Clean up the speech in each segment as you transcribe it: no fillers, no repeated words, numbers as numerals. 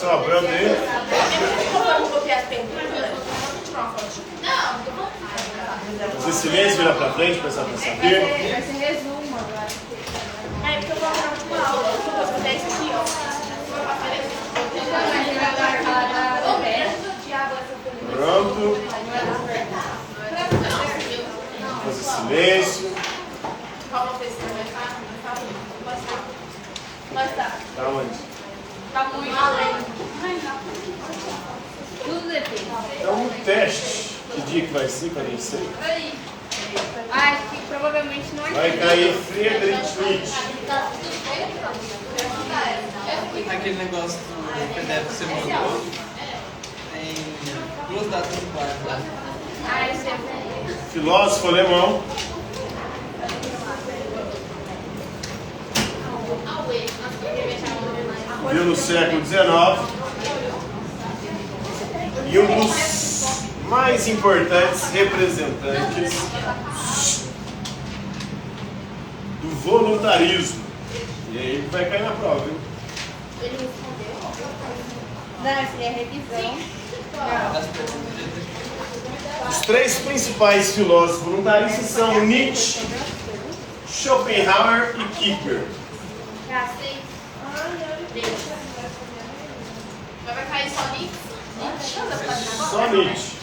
Sobrando aí. Vamos copiar as pinturas? Vamos tirar uma foto. Não. Fazer silêncio, virar pra frente, prestar atenção aqui. Vai ser resumo agora. É porque eu vou na última aula. Eu vou fazer isso aqui, ó. Pronto. Fazer silêncio. Vamos ver se vai estar. Tá onde? Tá muito além. Tudo depende. Então, um teste. Que dia que vai ser, que eu nem sei. Acho que provavelmente não é. Vai cair Friedrich Nietzsche. Aquele negócio do PDF que você mandou tem duas datas iguais. Ah, isso é. Filósofo alemão. Viveu no século XIX. E um dos mais importantes representantes do voluntarismo. E aí ele vai cair na prova, hein? Não, essa é a revisão. Os três principais filósofos voluntaristas são Nietzsche, Schopenhauer e Kierkegaard. Já sei. Mas vai cair só Nietzsche? Só Nietzsche.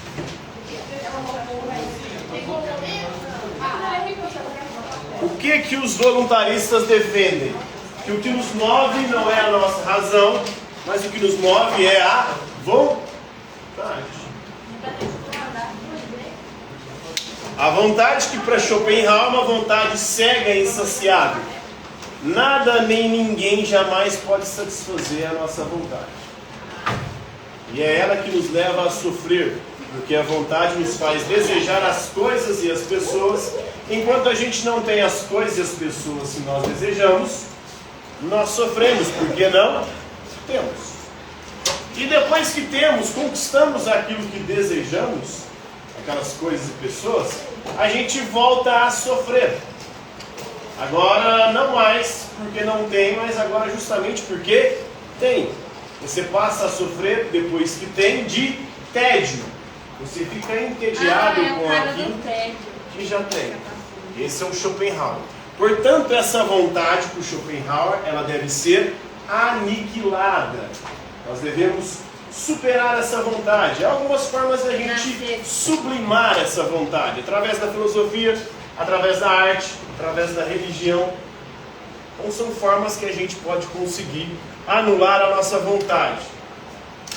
O que os voluntaristas defendem? Que o que nos move não é a nossa razão, mas o que nos move é a vontade. A vontade que para Schopenhauer é uma vontade cega e insaciável. Nada nem ninguém jamais pode satisfazer a nossa vontade. E é ela que nos leva a sofrer, porque a vontade nos faz desejar as coisas e as pessoas. Enquanto a gente não tem as coisas e as pessoas que nós desejamos, nós sofremos, porque não temos. E depois que temos, conquistamos aquilo que desejamos, aquelas coisas e pessoas, a gente volta a sofrer. Agora não mais porque não tem, mas agora justamente porque tem. Você passa a sofrer depois que tem de tédio. Você fica entediado com aquilo que já tem. Esse é o Schopenhauer. Portanto, essa vontade para o Schopenhauer, ela deve ser aniquilada. Nós devemos superar essa vontade. Há algumas formas da gente sublimar essa vontade. Através da filosofia, através da arte, através da religião. Então são formas que a gente pode conseguir anular a nossa vontade.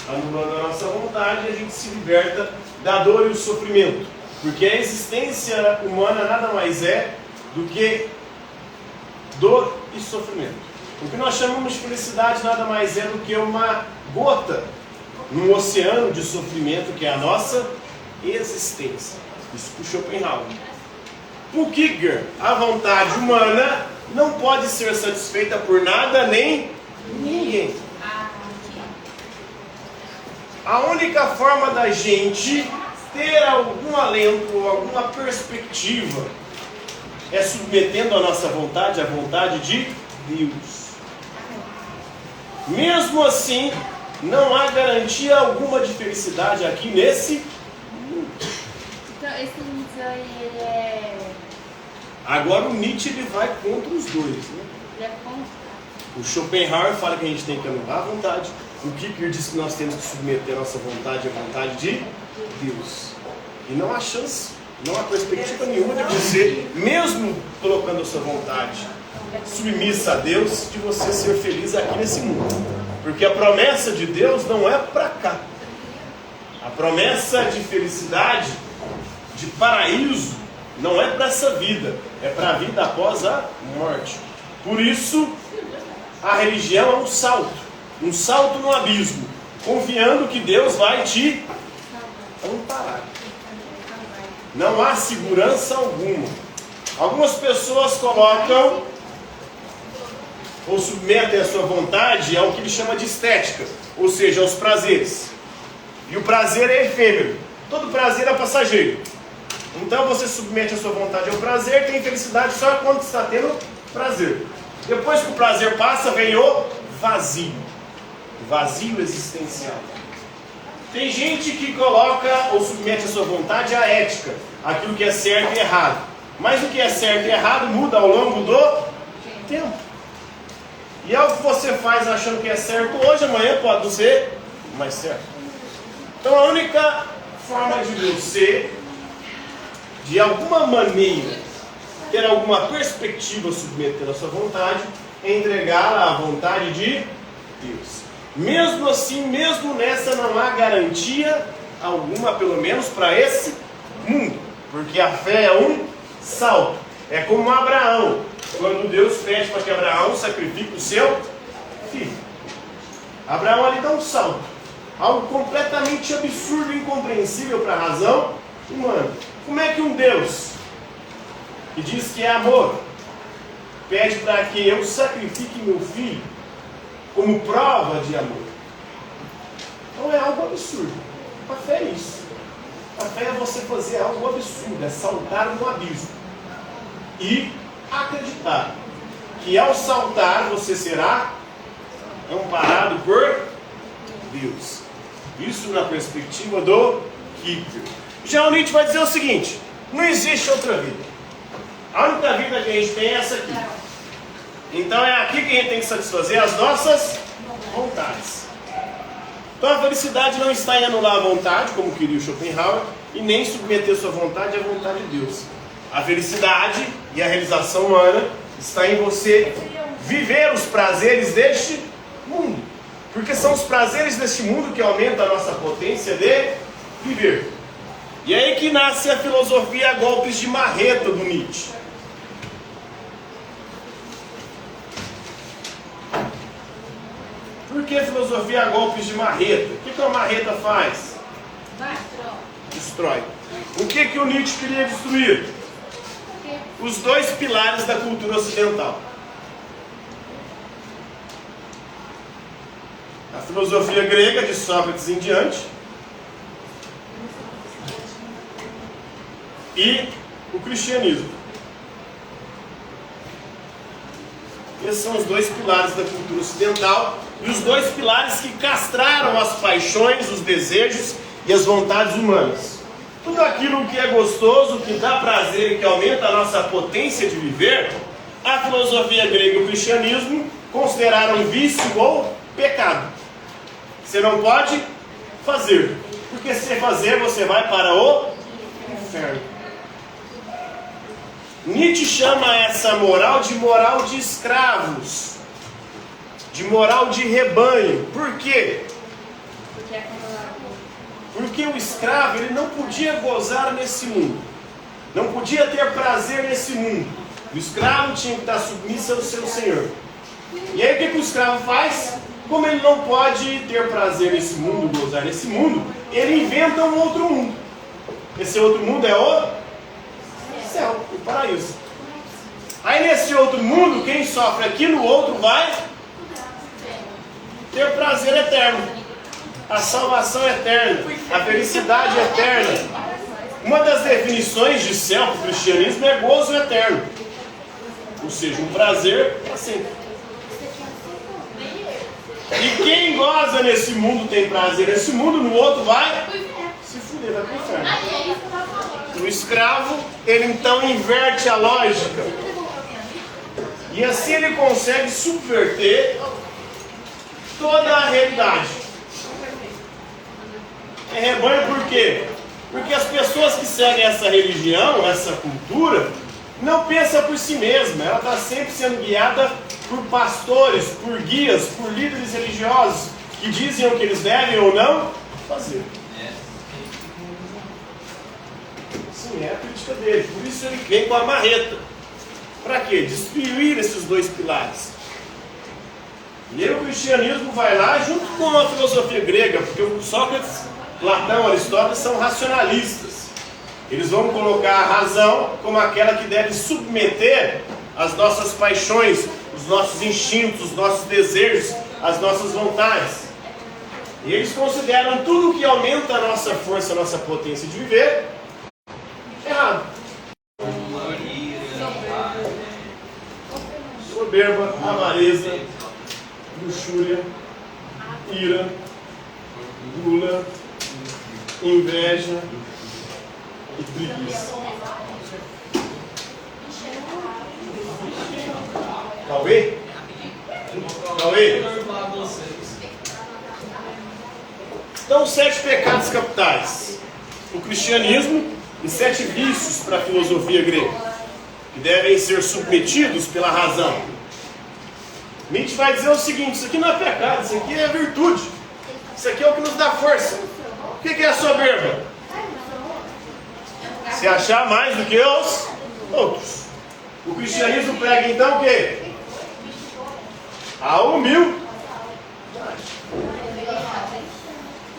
Anulando a nossa vontade, a gente se liberta da dor e do sofrimento. Porque a existência humana nada mais é do que dor e sofrimento. O que nós chamamos de felicidade nada mais é do que uma gota num oceano de sofrimento que é a nossa existência. Isso por Schopenhauer. Por Kierkegaard, a vontade humana não pode ser satisfeita por nada nem ninguém. A única forma da gente ter algum alento, alguma perspectiva, é submetendo a nossa vontade à vontade de Deus. Mesmo assim, não há garantia alguma de felicidade aqui nesse mundo. Então, esse Nietzsche aí, ele é... Agora o Nietzsche ele vai contra os dois, né? Ele é contra. O Schopenhauer fala que a gente tem que anular a vontade. O Kierkegaard diz que nós temos que submeter a nossa vontade à vontade de Deus. E não há chance, não há perspectiva nenhuma de você, mesmo colocando a sua vontade submissa a Deus, de você ser feliz aqui nesse mundo. Porque a promessa de Deus não é para cá. A promessa de felicidade, de paraíso, não é para essa vida, é para a vida após a morte. Por isso, a religião é um salto no abismo, confiando que Deus vai te amparar. Não há segurança alguma. Algumas pessoas colocam ou submetem a sua vontade ao que ele chama de estética, ou seja, aos prazeres. E o prazer é efêmero. Todo prazer é passageiro. Então você submete a sua vontade ao prazer, tem felicidade só quando está tendo prazer. Depois que o prazer passa, vem o vazio. vazio existencial. Tem gente que coloca ou submete a sua vontade à ética, aquilo que é certo e errado. Mas o que é certo e errado muda ao longo do tempo. E algo que você faz achando que é certo hoje, amanhã pode não ser mais certo. Então a única forma de você, de alguma maneira, ter alguma perspectiva submetendo a sua vontade, é entregá-la à vontade de Deus. Mesmo assim, mesmo nessa, não há garantia alguma, pelo menos para esse mundo. Porque a fé é um salto. É como Abraão, quando Deus pede para que Abraão sacrifique o seu filho. Abraão ali dá um salto. Algo completamente absurdo e incompreensível para a razão humana. Como é que um Deus, que diz que é amor, pede para que eu sacrifique meu filho como prova de amor? Então é algo absurdo. A fé é isso. A fé é você fazer algo absurdo, é saltar no abismo e acreditar que ao saltar você será amparado por Deus. Isso na perspectiva do Kipper. Já o Nietzsche vai dizer o seguinte: não existe outra vida. A única vida que a gente tem é essa aqui. Então é aqui que a gente tem que satisfazer as nossas vontades. Então a felicidade não está em anular a vontade, como queria o Schopenhauer, e nem submeter sua vontade à vontade de Deus. A felicidade e a realização humana está em você viver os prazeres deste mundo. Porque são os prazeres deste mundo que aumentam a nossa potência de viver. E é aí que nasce a filosofia a golpes de marreta do Nietzsche. Por que filosofia a golpes de marreta? O que a marreta faz? Destrói. O que o Nietzsche queria destruir? Os dois pilares da cultura ocidental. A filosofia grega, de Sócrates em diante, e o cristianismo. Esses são os dois pilares da cultura ocidental e os dois pilares que castraram as paixões, os desejos e as vontades humanas. Tudo aquilo que é gostoso, que dá prazer e que aumenta a nossa potência de viver, a filosofia grega e o cristianismo consideraram vício ou pecado. Você não pode fazer, porque se fazer você vai para o inferno. Nietzsche chama essa moral de escravos, de moral de rebanho. Por quê? Porque o escravo ele não podia gozar nesse mundo, não podia ter prazer nesse mundo. O escravo tinha que estar submisso ao seu senhor. E aí o que o escravo faz? Como ele não pode ter prazer nesse mundo, gozar nesse mundo, ele inventa um outro mundo. Esse outro mundo é o céu, o paraíso. Aí nesse outro mundo, quem sofre aqui no outro vai ter prazer eterno, a salvação eterna, a felicidade eterna. Uma das definições de céu para o cristianismo é gozo eterno, ou seja, um prazer para sempre. E quem goza nesse mundo tem prazer nesse mundo, no outro vai se fuder, vai para o inferno. O escravo, ele então inverte a lógica. E assim ele consegue subverter toda a realidade. É rebanho por quê? Porque as pessoas que seguem essa religião, essa cultura, não pensam por si mesma. Ela está sempre sendo guiada por pastores, por guias, por líderes religiosos que dizem o que eles devem ou não fazer. Sim, é a crítica dele. Por isso ele vem com a marreta. Para quê? Destruir esses dois pilares. E aí o cristianismo vai lá junto com a filosofia grega, porque o Sócrates, Platão, Aristóteles são racionalistas. Eles vão colocar a razão como aquela que deve submeter as nossas paixões, os nossos instintos, os nossos desejos, as nossas vontades. E eles consideram tudo que aumenta a nossa força, a nossa potência de viver, errado. Soberba, avareza, luxúria, ira, gula, inveja e preguiça. Cauê? Cauê? Então, 7 pecados capitais. O cristianismo e 7 vícios para a filosofia grega, que devem ser submetidos pela razão. Nietzsche vai dizer o seguinte: isso aqui não é pecado, isso aqui é virtude. Isso aqui é o que nos dá força. O que é a soberba? Se achar mais do que os outros. O cristianismo prega então o quê? A humildade.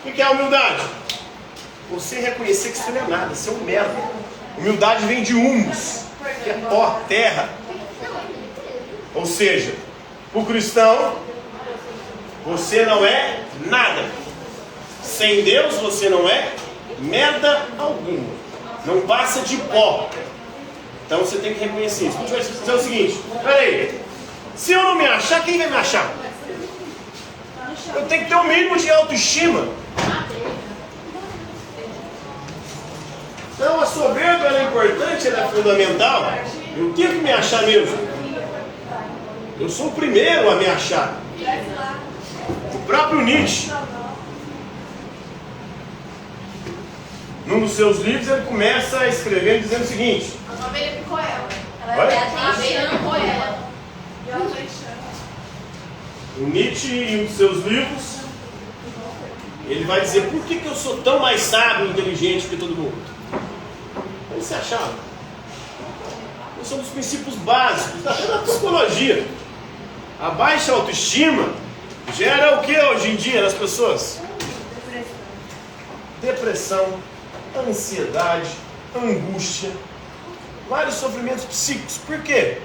O que é a humildade? Você reconhecer que você não é nada, você é um merda. Humildade vem de humus, que é pó, terra. Ou seja, o cristão, você não é nada. Sem Deus você não é merda alguma. Não passa de pó. Então você tem que reconhecer isso. A gente vai dizer o seguinte: peraí, se eu não me achar, quem vai me achar? Eu tenho que ter um mínimo de autoestima. Então a soberba ela é importante, ela é fundamental. Eu tenho que me achar mesmo. Eu sou o primeiro a me achar. O próprio Nietzsche, num dos seus livros, ele começa a escrever dizendo o seguinte: A abelha picou ela. Oi? A abelha picou ela. o Nietzsche, em um dos seus livros, ele vai dizer: por que eu sou tão mais sábio e inteligente que todo mundo? Como você achava? Esse é um dos princípios básicos, até da psicologia. A baixa autoestima gera o que hoje em dia nas pessoas? Depressão, ansiedade, angústia, vários sofrimentos psíquicos. Por quê?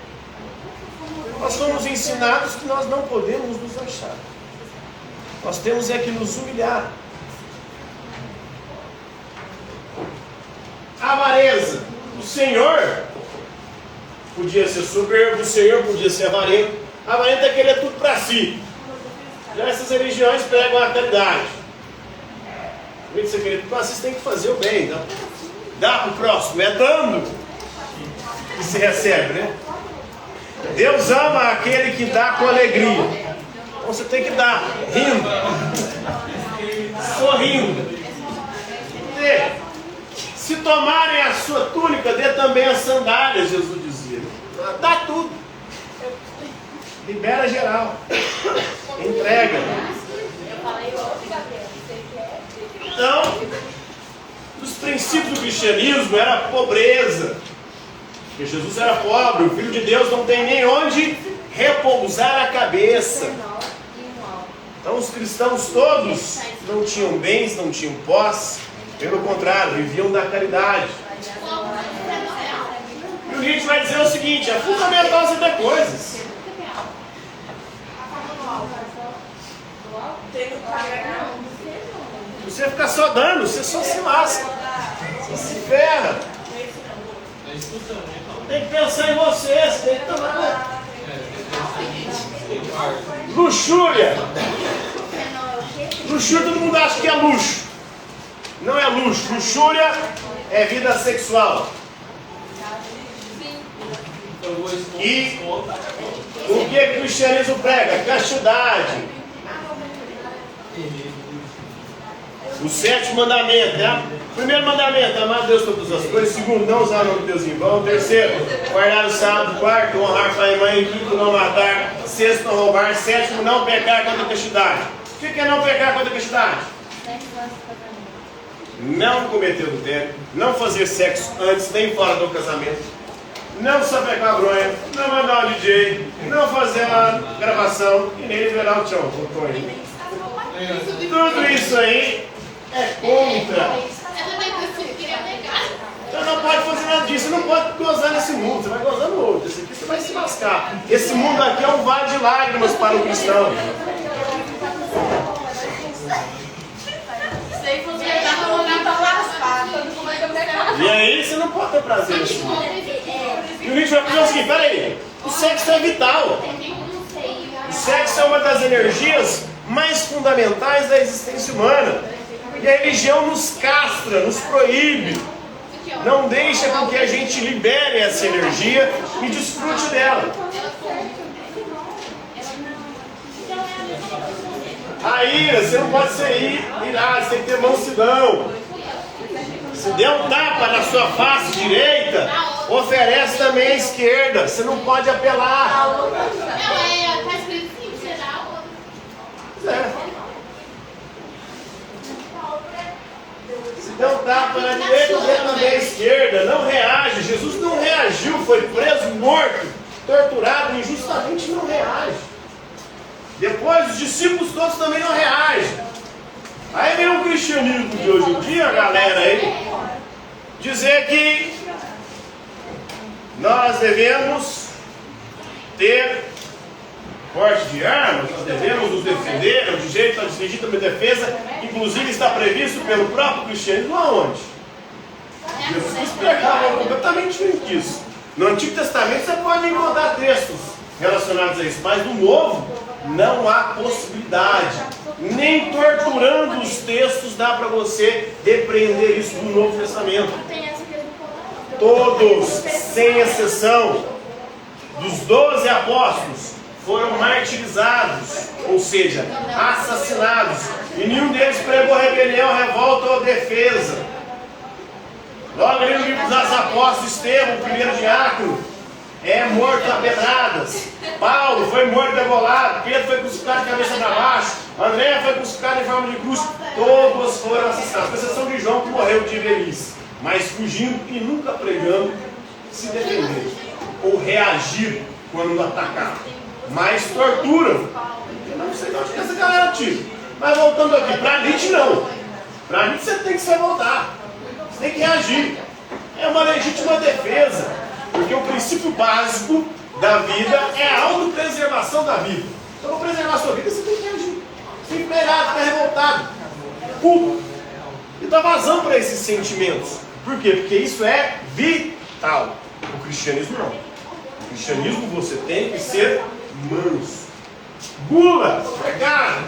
Nós somos ensinados que nós não podemos nos achar. Nós temos é que nos humilhar. A avareza. O Senhor podia ser soberbo, o Senhor podia ser avarento. Avarento é querer tudo para si. Já essas religiões pregam a caridade. Em vez de você querer tudo para si, você tem que fazer o bem. Dá para o próximo. É dando que se recebe, né? Deus ama aquele que dá com alegria. Então você tem que dar rindo, sorrindo. Dê. Se tomarem a sua túnica, dê também as sandálias, Jesus dizia. Dá tudo. Libera geral. Entrega. Então, os princípios do cristianismo era a pobreza. Porque Jesus era pobre, o Filho de Deus não tem nem onde repousar a cabeça. Então os cristãos todos não tinham bens, não tinham posse. Pelo contrário, viviam da caridade. E o Nietzsche vai dizer o seguinte: é fundamental você ter coisas. Você ficar só dando, você só se lasca. Você se ferra. Tem que pensar em você, você tem que tomar. Luxúria. Luxúria todo mundo acha que é luxo. Não é luxo. Luxúria é vida sexual. E o que o cristianismo prega? Castidade. O 7º mandamento, né? Primeiro mandamento: amar a Deus sobre todas as coisas. Segundo, não usar o nome de Deus em vão. Terceiro, guardar o sábado. Quarto, honrar pai e mãe. Quinto, não matar. Sexto, não roubar. Sétimo, não pecar contra a castidade. O que é não pecar contra a castidade? Não cometer adultério, não fazer sexo antes nem fora do casamento, não sapecar a bronha, não mandar o DJ, não fazer a gravação e nem liberar o tchau. Tudo isso aí é contra. Você não pode fazer nada disso, você não pode gozar nesse mundo, você vai gozar no outro. Esse aqui você vai se lascar. Esse mundo aqui é um vale de lágrimas para o cristão. E aí você não pode ter prazer nesse mundo. E o Nietzsche vai dizer o seguinte: peraí, o sexo é vital. O sexo é uma das energias mais fundamentais fundamentais da existência humana. E a religião nos castra, nos proíbe. Não deixa com que a gente libere essa energia e desfrute dela. A ira, você não pode ser irado, você tem que ter mansidão. Se der um tapa na sua face direita, oferece também a esquerda. Você não pode apelar. Tá escrito sim, você dá outra. Se der um tapa na direita, dê também a esquerda. Não reage. Jesus não reagiu, foi preso, morto, torturado, injustamente não reage. Depois os discípulos todos também não reagem. Aí vem um cristianismo de hoje em dia, galera, aí, dizer que nós devemos ter porte de armas, nós devemos nos defender, é o direito à legítima defesa, inclusive está previsto pelo próprio cristianismo aonde? Jesus explicava completamente diferente disso. No Antigo Testamento você pode encontrar textos relacionados a isso, mas no Novo não há possibilidade. Nem torturando os textos dá para você repreender isso no Novo Testamento. Todos, sem exceção, dos 12 apóstolos, foram martirizados, ou seja, assassinados. E nenhum deles pregou rebelião, revolta ou defesa. Logo ali no livro dos Apóstolos, Estevão, o primeiro diácono, é morto a pedradas. Paulo foi morto degolado. Pedro foi crucificado de cabeça para baixo. André foi crucificado em forma de cruz. Todos foram assassinados, com exceção de João, que morreu de velhice, mas fugindo e nunca pregando, se defender ou reagir quando atacar. Mas torturam. Eu não sei de onde que essa galera tira. Mas voltando aqui, para Nietzsche não. Para Nietzsche você tem que se revoltar. Você tem que reagir. É uma legítima defesa. Porque o princípio básico da vida é a autopreservação da vida. Então, para preservar a sua vida, você tem que reagir. Você tem que pegar, ficar revoltado. Culpa. E dar vazão para esses sentimentos. Por quê? Porque isso é vital. O cristianismo não. O cristianismo você tem que ser manso. Gula, pecado.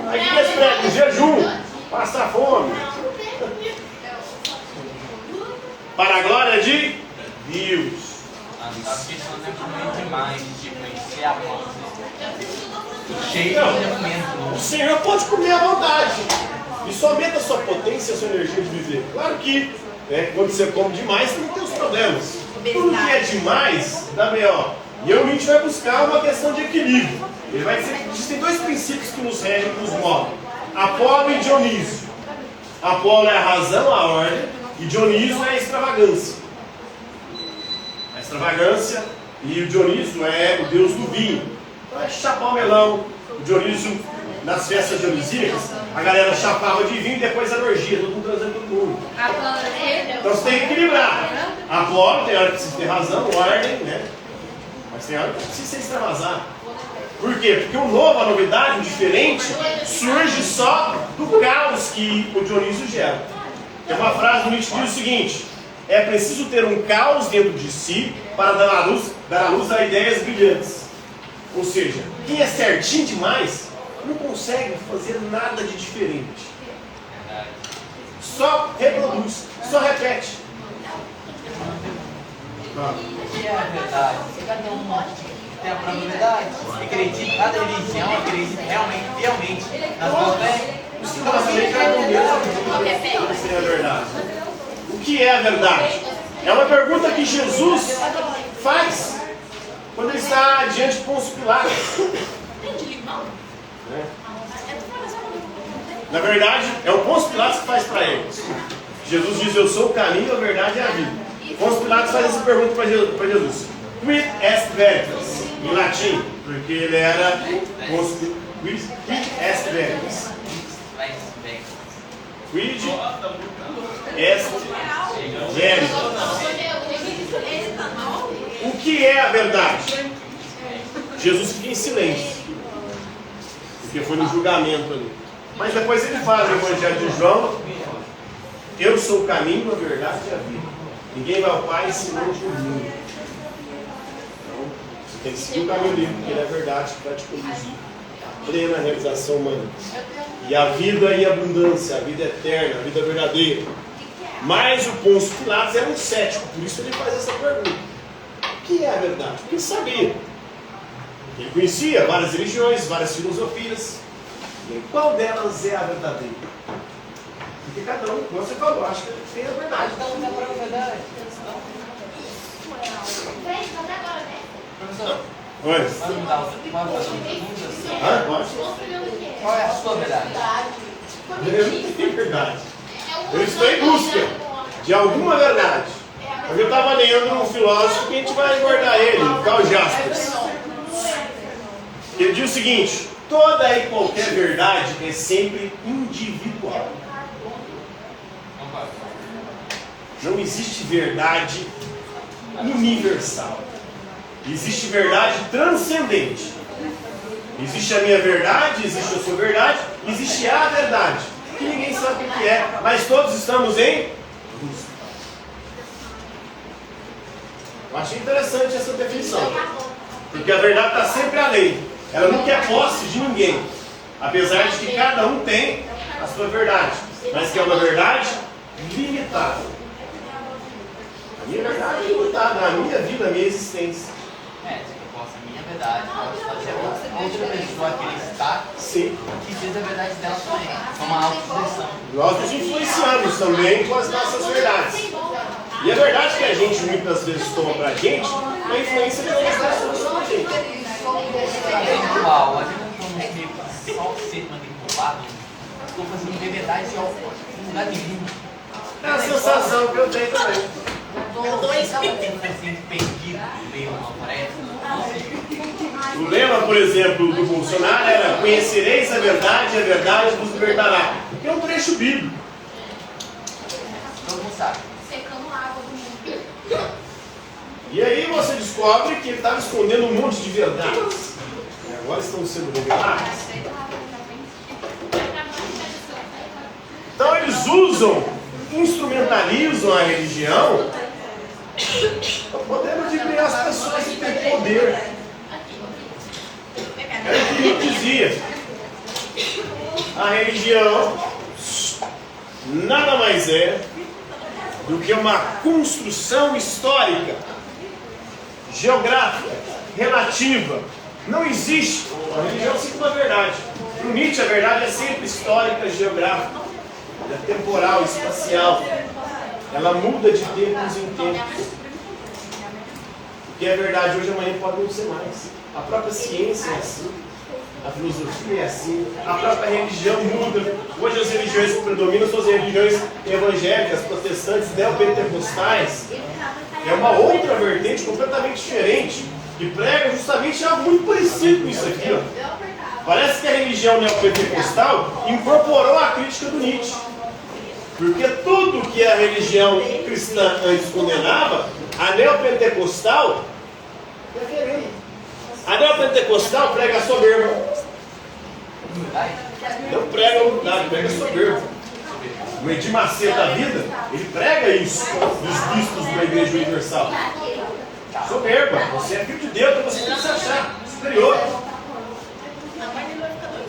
Aí que eles pregam? Jejum, passar fome. Para a glória de Deus. As pessoas é demais de conhecer a mão. Cheio de argumento. O Senhor pode comer à vontade. Isso aumenta a sua potência, a sua energia de viver. Claro que quando você come demais, tem que ter os problemas. Tudo que é demais, dá B.O. E o Nietzsche vai buscar uma questão de equilíbrio. Ele vai dizer que existem dois princípios que nos regem, que nos movem: Apolo e Dionísio. Apolo é a razão, a ordem, e Dionísio é a extravagância. A extravagância, e o Dionísio é o deus do vinho. Então é chapar o melão. O Dionísio, nas festas dionisíacas, a galera chapava de vinho e depois era orgia, todo mundo transando todo mundo. Então você tem que equilibrar. Apolo, tem hora que precisa ter razão, ordem, né? Mas tem hora que precisa se extravasar. Por quê? Porque o novo, a novidade, o diferente, surge só do caos que o Dionísio gera. Tem uma frase do Nietzsche que diz o seguinte: é preciso ter um caos dentro de si para dar à luz a ideias brilhantes. Ou seja, quem é certinho demais não consegue fazer nada de diferente. Só reproduz, só repete. O que é a verdade? Cada um tem a probabilidade. Acredito, cada religião acredita realmente nas boas fé. É a verdade. O que é a verdade? É uma pergunta que Jesus faz quando ele está diante de Pôncio Pilatos. Na verdade, é o Pôncio Pilatos que faz para ele. Jesus diz: eu sou o caminho, a verdade e a vida. Pôncio Pilatos faz essa pergunta para Jesus: quid est veritas? Em latim, porque ele era Pôncio. Quid est veritas? Quid est veritas? O que é a verdade? Jesus fica em silêncio, porque foi no julgamento ali. Mas depois ele fala no Evangelho de João: eu sou o caminho, a verdade e a vida. Ninguém vai ao Pai senão por mim. Então, você tem que seguir o caminho dele, porque ele é a verdade que vai te conduzir plena realização humana. E a vida em abundância, a vida eterna, a vida verdadeira. Mas o Pôncio Pilatos era um cético, por isso ele faz essa pergunta. O que é a verdade? Porque ele sabia. Ele conhecia várias religiões, várias filosofias. E qual delas é a verdadeira? Porque cada um, como você falou, acha que tem a verdade. Cada um tem a própria verdade. Professor, Oi? pode fazer uma pergunta? Ah, pode. Qual é a sua verdade? Eu não tenho verdade. Eu estou em busca de alguma verdade. Hoje eu estava lendo um filósofo que a gente vai guardar ele, Karl Jaspers. Ele diz o seguinte: toda e qualquer verdade é sempre individual. Não existe verdade universal. Existe verdade transcendente. Existe a minha verdade, existe a sua verdade, existe a verdade, que ninguém sabe o que é, mas todos estamos em busca. Eu achei interessante essa definição, porque a verdade está sempre além. Ela nunca é posse de ninguém, apesar de que cada um tem a sua verdade, mas que é uma verdade limitada. A minha verdade é limitada, a minha vida, a minha existência. Se eu posso a minha verdade, posso fazer outra pessoa acreditar Sim. que diz a verdade dela também. É uma autoexpressão. Nós nos influenciamos também com as nossas verdades. E a verdade que a gente muitas vezes toma pra gente é a influência de outras pessoas sobre a gente. Igual, a gente não estamos meio que só ser manipulado, estou fazendo ver verdade em lugar nenhum. É a sensação que eu tenho também. Assim, perdido no meio de uma floresta. O lema, por exemplo, do Bolsonaro era: conhecereis a verdade vos libertará. Que é um trecho bíblico. Todo mundo sabe. Secando água do mundo. E aí você descobre que ele estava escondendo um monte de verdades. E agora estão sendo reveladas. Então eles instrumentalizam a religião para poder ludibriar as pessoas que têm poder. Era o que ele dizia. A religião nada mais é do que uma construção histórica, geográfica, relativa. Não existe. A religião é sempre uma verdade. Para o Nietzsche, a verdade é sempre histórica, geográfica, é temporal, espacial. Ela muda de tempos em tempos. O que é verdade hoje, amanhã pode não ser mais. A própria ciência é assim. A filosofia é assim. A própria religião muda. Hoje as religiões que predominam são as religiões evangélicas, protestantes, neopentecostais. É uma outra vertente completamente diferente, que prega justamente algo muito parecido com isso aqui. Ó. Parece que a religião neopentecostal incorporou a crítica do Nietzsche. Porque tudo que a religião cristã antes condenava, a neopentecostal preferia. A neopentecostal prega a soberba. Não prega humildade, prega a soberba. O Edir Macedo da vida, ele prega isso nos bistos da Igreja Universal. Soberba, você é filho de Deus, então você tem que se achar superior.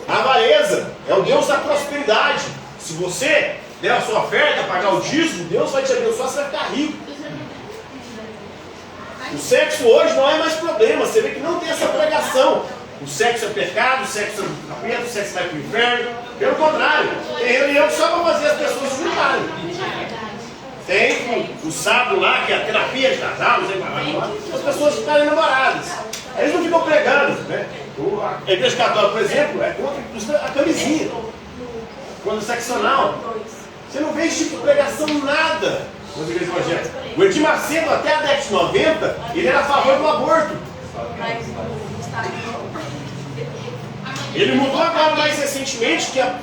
A avareza é o Deus da prosperidade. Se você der a sua oferta, pagar o dízimo, Deus vai te abençoar, você vai ficar rico. O sexo hoje não é mais problema, você vê que não tem essa pregação. O sexo é pecado, o sexo é capeta, o sexo vai para o inferno. Pelo contrário, tem reunião só para fazer as pessoas se juntarem. Tem o sábado lá, que é a terapia de casal, não sei lá, as pessoas ficarem namoradas. Eles não ficam pregando, né? A Igreja Católica, por exemplo, é contra a camisinha, contra o sexo anal. Você não vê esse tipo de pregação nada nas igrejas evangélicas. O Edir Macedo, até a década de 90, ele era a favor do aborto. Ele mudou agora mais recentemente que como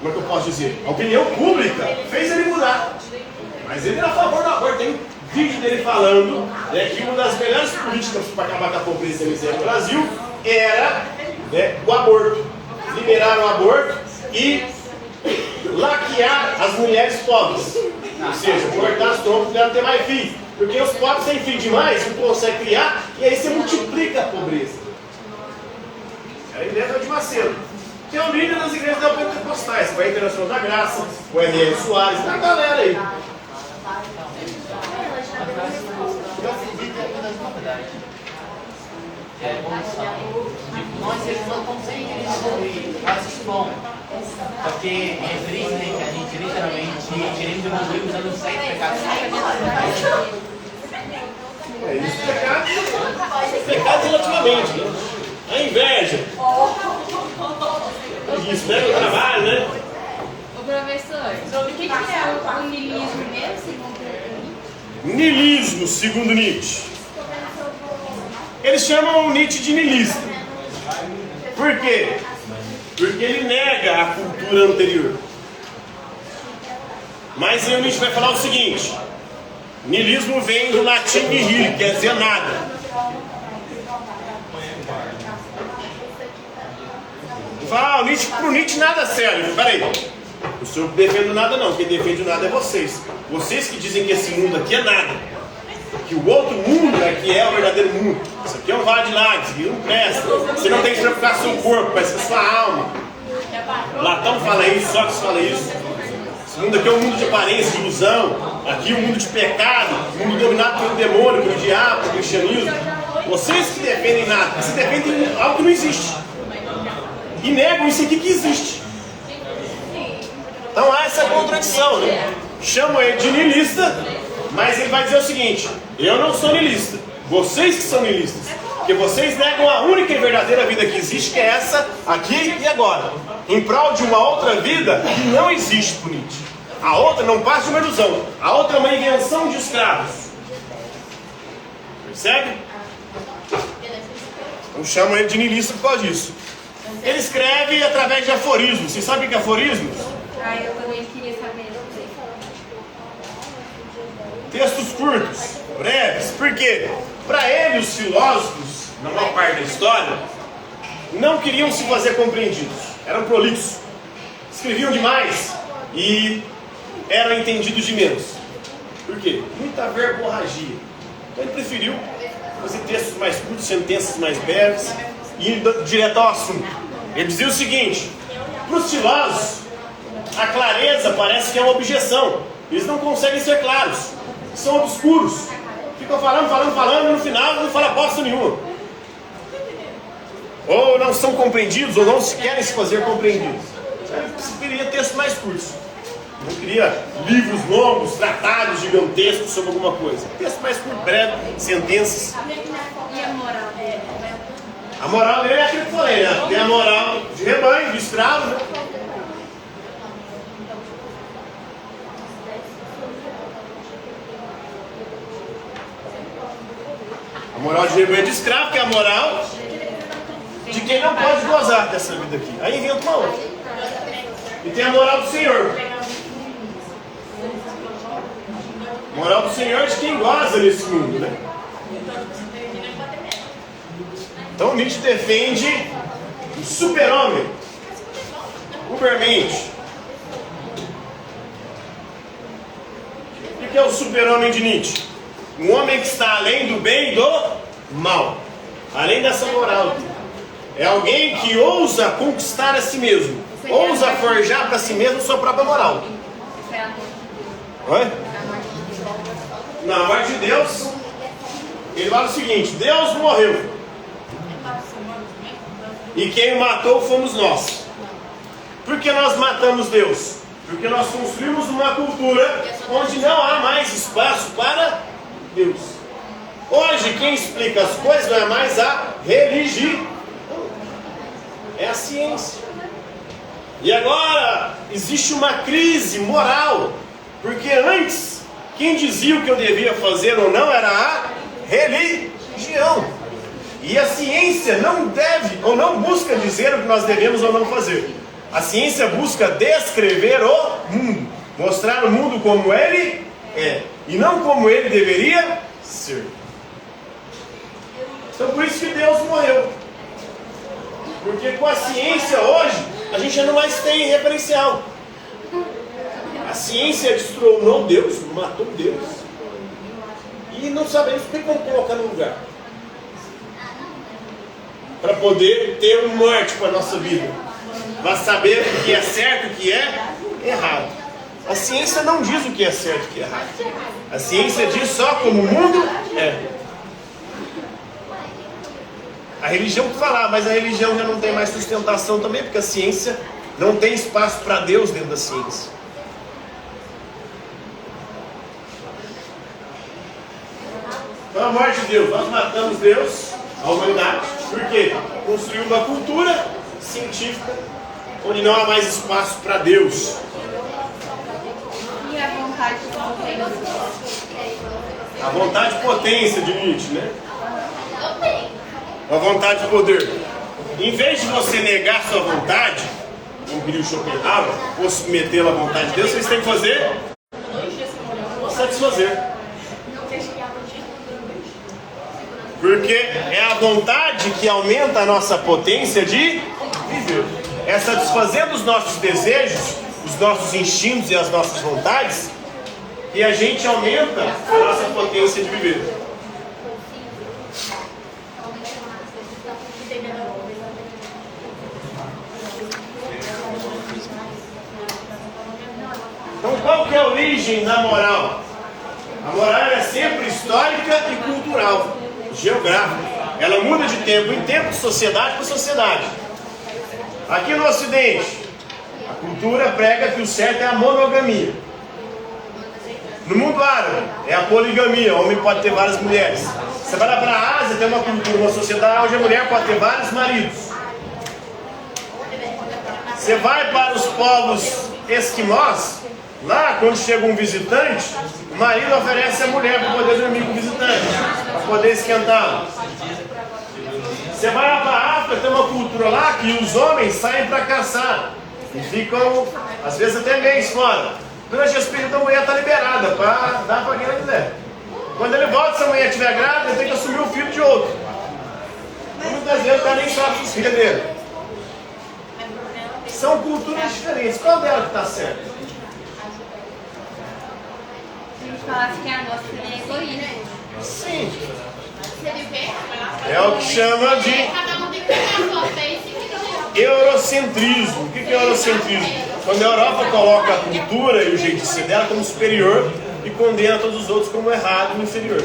é que eu posso dizer? A opinião pública fez ele mudar. Mas ele era a favor do aborto. Tem um vídeo dele falando que uma das melhores políticas para acabar com a pobreza e a miséria no Brasil era o aborto. Liberar o aborto e laquear as mulheres pobres. Ou seja, cortar as trompas para não ter mais filhos. Porque os pobres têm filho demais, não conseguem criar, e aí você multiplica a pobreza. Aí leva de Macedo, que é o líder das igrejas neopentecostais, o Internacional da Graça, o R.R. Soares, tem a galera aí. Eu acredito em uma das novidades. Que é a evolução. Tipo, nós seres humanos estamos sempre evoluir. Eu acho isso bom. Porque é triste, né, que a gente literalmente queremos evoluir usando os 7 pecados. É isso, pecado relativamente, né? A inveja. Isso, né? O trabalho, né? Ô professor, o que é o niilismo mesmo, segundo o Niilismo, segundo Nietzsche. Eles chamam o Nietzsche de niilista. Por quê? Porque ele nega a cultura anterior. Mas aí o Nietzsche vai falar o seguinte: niilismo vem do latim nihil, quer dizer nada. Fala, pro Nietzsche nada sério. Peraí, o senhor não defende nada não, quem defende nada é vocês. Vocês que dizem que esse mundo aqui é nada, que o outro mundo é que é o verdadeiro mundo. Isso aqui é um vale de lágrimas, isso aqui não presta. Você não tem que preocupar com o seu corpo, mas com a sua alma. Platão fala isso, Sócrates fala isso. Esse mundo aqui é um mundo de aparência, de ilusão. Aqui é um mundo de pecado, um mundo dominado pelo demônio, pelo diabo, pelo cristianismo. Vocês que defendem nada, vocês defendem algo que não existe. E negam isso aqui que existe. Então há essa contradição, né? Chamam ele de niilista, mas ele vai dizer o seguinte: eu não sou niilista, vocês que são niilistas, porque vocês negam a única e verdadeira vida que existe, que é essa, aqui e agora, em prol de uma outra vida que não existe por Nietzsche. A outra não passa de uma ilusão, a outra é uma invenção de escravos. Percebe? Então chamam ele de niilista por causa disso. Ele escreve através de aforismos. Vocês sabem o que é aforismos? eu também queria saber. Textos curtos, breves. Por quê? Para ele, os filósofos, na maior parte da história, não queriam se fazer compreendidos. Eram prolixos. Escreviam demais e eram entendidos de menos. Por quê? Muita verborragia. Então ele preferiu fazer textos mais curtos, sentenças mais breves e ir direto ao assunto. Ele dizia o seguinte: para os filósofos, a clareza parece que é uma objeção. Eles não conseguem ser claros, são obscuros. Ficam falando, e no final não fala bosta nenhuma. Ou não são compreendidos, ou não se querem se fazer compreendidos. Você queria textos mais curtos. Não queria livros longos, tratados gigantescos sobre alguma coisa. Texto mais curto, breve, sentenças. E a moral dele? A moral dele é aquilo que eu falei, né? Tem a moral de rebanho, de escravo, né? A moral de rebanho de escravo, que é a moral de quem não pode gozar dessa vida aqui. Aí inventa uma outra. E tem a moral do Senhor. Moral do Senhor de quem goza nesse mundo, né? Então Nietzsche defende o super-homem, ubermente. O que é o super-homem de Nietzsche? Um homem que está além do bem e do mal, além dessa moral. É alguém que ousa conquistar a si mesmo, ousa forjar para si mesmo sua própria moral. Oi? Na morte de Deus, ele fala o seguinte: Deus morreu. E quem o matou fomos nós. Por que nós matamos Deus? Porque nós construímos uma cultura onde não há mais espaço para Deus. Hoje quem explica as coisas não é mais a religião, é a ciência. E agora existe uma crise moral, porque antes quem dizia o que eu devia fazer ou não era a religião. E a ciência não deve ou não busca dizer o que nós devemos ou não fazer. A ciência busca descrever o mundo, mostrar o mundo como ele é e não como ele deveria ser. Então por isso que Deus morreu. Porque com a ciência hoje a gente já não mais tem referencial. A ciência destronou Deus, matou Deus. E não sabemos o que vamos colocar no lugar. para poder ter um norte para a nossa vida. Vai saber o que é certo e o que é errado. A ciência não diz o que é certo e o que é errado. A ciência diz só como o mundo é. A religião que falar, mas a religião já não tem mais sustentação também, porque a ciência não tem espaço para Deus dentro da ciência. Pelo amor de Deus, nós matamos Deus, a humanidade, porque construiu uma cultura científica onde não há mais espaço para Deus. E a vontade de potência? A vontade de potência de Nietzsche, né? A vontade de poder. Em vez de você negar sua vontade, como diria o Schopenhauer, ou submetê-la à vontade de Deus, vocês têm que fazer satisfazer. Porque é a vontade que aumenta a nossa potência de viver. É satisfazendo os nossos desejos, os nossos instintos e as nossas vontades, que a gente aumenta a nossa potência de viver. Então qual que é a origem da moral? A moral é sempre histórica e cultural, geográfica. Ela muda de tempo em tempo, de sociedade para sociedade. Aqui no Ocidente, a cultura prega que o certo é a monogamia. No mundo árabe, é a poligamia, o homem pode ter várias mulheres. Você vai lá para a Ásia, tem uma cultura, uma sociedade onde a mulher pode ter vários maridos. Você vai para os povos esquimós, lá quando chega um visitante, o marido oferece a mulher para poder dormir com o visitante, para poder esquentá-lo. Você vai lá para a África, tem uma cultura lá que os homens saem para caçar e ficam, às vezes até mês fora. Durante esse período a mulher está liberada para dar para quem ela quiser. Quando ele volta, se a mulher estiver grávida, ele tem que assumir o filho de outro. E muitas vezes ela nem sofre os filhos dele. São culturas diferentes. Qual dela que está certa? Se a gente falasse que a nossa é egoísta. Sim. É o que chama de eurocentrismo. O que é eurocentrismo? Quando a Europa coloca a cultura e o jeito de ser dela como superior e condena todos os outros como errado e inferior.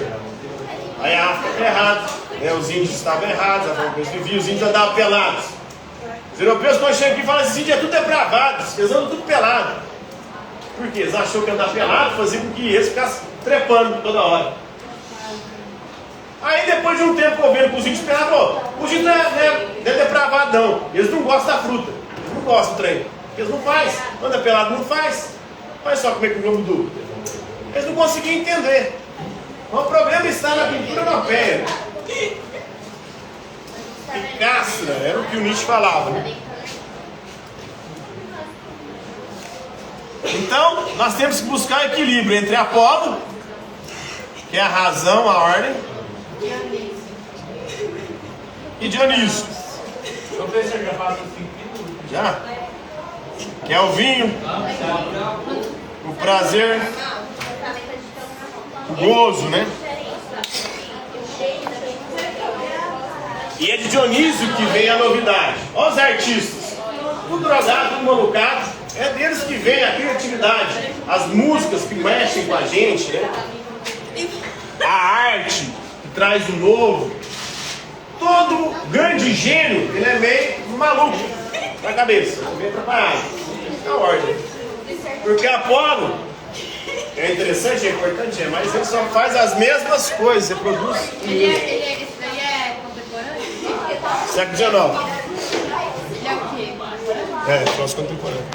Aí a África está errada, né? Os índios estavam errados, os índios andavam pelados. Os europeus quando chegam aqui e falam assim, esses índios é tudo depravados, eles andam tudo pelado. Por quê? Eles achou que andar pelado fazia com que eles ficassem trepando toda hora. Aí depois de um tempo vendo com os índios pelados, os índios não é depravado não, eles não gostam da fruta, eles não gostam do trem, eles não fazem, anda pelado não faz, olha só como é que o jogo mudou. Eles não conseguiam entender. O problema está na cultura europeia. E castra, era o que o Nietzsche falava. Né? Então, nós temos que buscar equilíbrio entre Apolo, que é a razão, a ordem, e Dionísio. Professor, já passa 5 minutos. Já? Que é o vinho, o prazer, o gozo, né? E é de Dionísio que vem a novidade. Olha os artistas, tudo drogado, tudo malucado. É deles que vem a criatividade, as músicas que mexem com a gente, né? A arte que traz o novo. Todo grande gênio, ele é meio maluco na cabeça, meio atrapalhado. É a ordem. Porque Apolo é interessante, é importante, mas ele só faz as mesmas coisas, reproduz. Esse daí é contemporâneo? Século XIX. Ele é o quê? É, nosso contemporâneo.